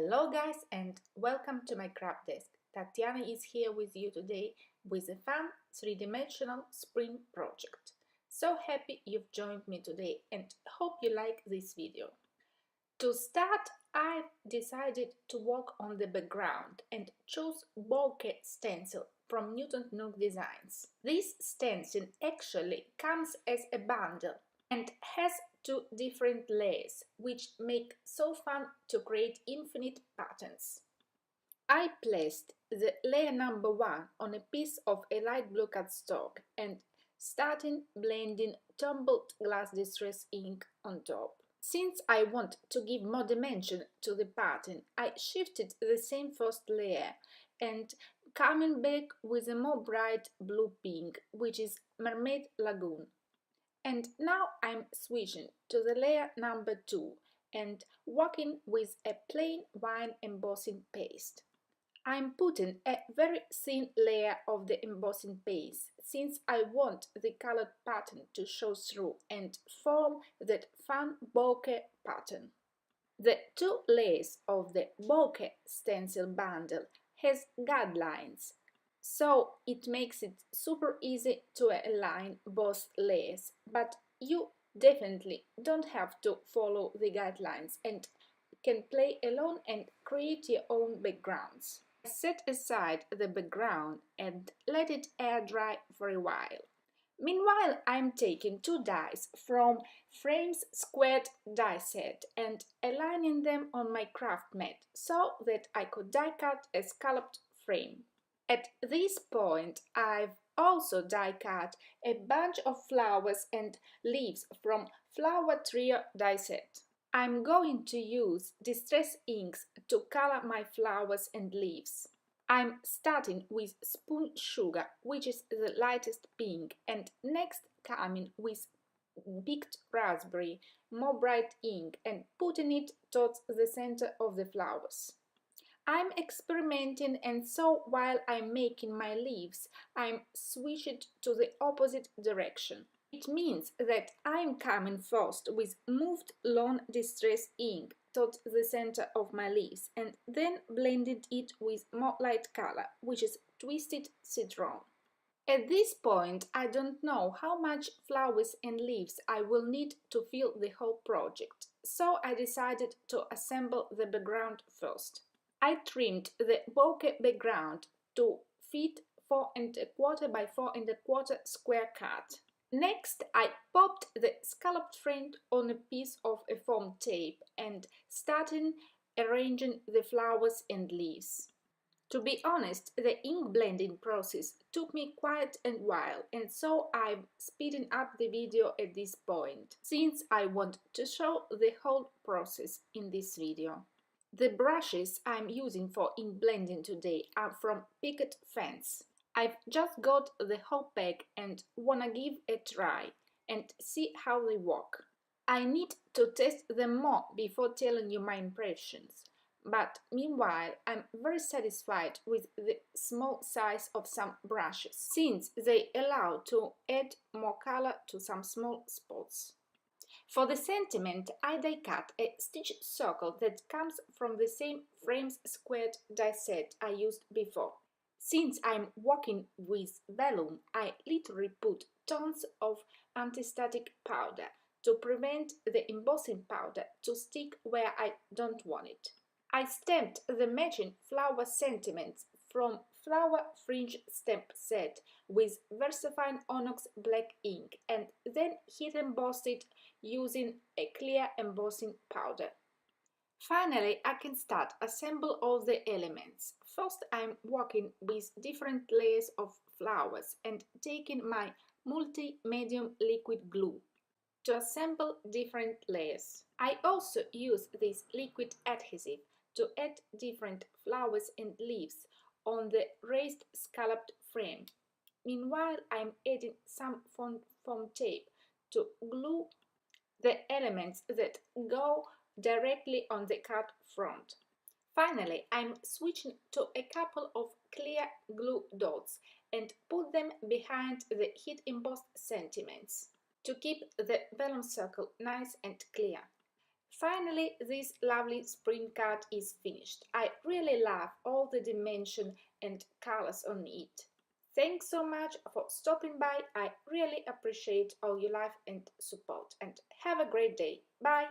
Hello guys and welcome to my craft desk. Tatiana is here with you today with a fun three-dimensional spring project. So happy you've joined me today and hope you like this video. To start, I decided to work on the background and chose bokeh stencil from Newton Nook Designs. This stencil actually comes as a bundle and has two different layers, which make so fun to create infinite patterns. I placed the layer number 1 on a piece of a light blue cardstock and started blending tumbled glass distress ink on top. Since I want to give more dimension to the pattern, I shifted the same first layer and coming back with a more bright blue pink, which is Mermaid Lagoon. And now I'm switching to the layer number 2 and working with a plain wine embossing paste. I'm putting a very thin layer of the embossing paste since I want the colored pattern to show through and form that fun bokeh pattern. The two layers of the bokeh stencil bundle has guidelines, so it makes it super easy to align both layers, but you definitely don't have to follow the guidelines and can play alone and create your own backgrounds. Set aside the background and let it air dry for a while. Meanwhile, I'm taking two dies from Frames Squared die set and aligning them on my craft mat so that I could die cut a scalloped frame. At this point, I've also die cut a bunch of flowers and leaves from Flower Trio die set. I'm going to use distress inks to color my flowers and leaves. I'm starting with Spoon Sugar, which is the lightest pink, and next coming with Picked Raspberry, more bright ink, and putting it towards the center of the flowers. I'm experimenting, and so while I'm making my leaves, I'm switched to the opposite direction. It means that I'm coming first with moved Lawn Distress ink towards the center of my leaves and then blended it with more light color, which is Twisted Citron. At this point, I don't know how much flowers and leaves I will need to fill the whole project, so I decided to assemble the background first. I trimmed the bokeh background to fit 4¼ by 4¼ square cut. Next, I popped the scalloped frame on a piece of a foam tape and started arranging the flowers and leaves. To be honest, the ink blending process took me quite a while, and so I'm speeding up the video at this point, since I want to show the whole process in this video. The brushes I'm using for ink blending today are from Picket Fence. I've just got the whole pack and wanna give a try and see how they work. I need to test them more before telling you my impressions, but meanwhile I'm very satisfied with the small size of some brushes, since they allow to add more color to some small spots. For the sentiment, I die cut a stitched circle that comes from the same Frames Squared die set I used before. Since I'm working with vellum, I literally put tons of anti-static powder to prevent the embossing powder to stick where I don't want it. I stamped the matching flower sentiments from Flower Fringe Stamp Set with VersaFine Onyx black ink and then heat embossed it using a clear embossing powder. Finally, I can start assemble all the elements. First, I'm working with different layers of flowers and taking my multi-medium liquid glue to assemble different layers. I also use this liquid adhesive to add different flowers and leaves on the raised scalloped frame. Meanwhile, I'm adding some foam tape to glue the elements that go directly on the cut front. Finally, I'm switching to a couple of clear glue dots and put them behind the heat embossed sentiments to keep the vellum circle nice and clear. Finally, this lovely spring card is finished. I really love all the dimension and colors on it. Thanks so much for stopping by. I really appreciate all your love and support and have a great day. Bye.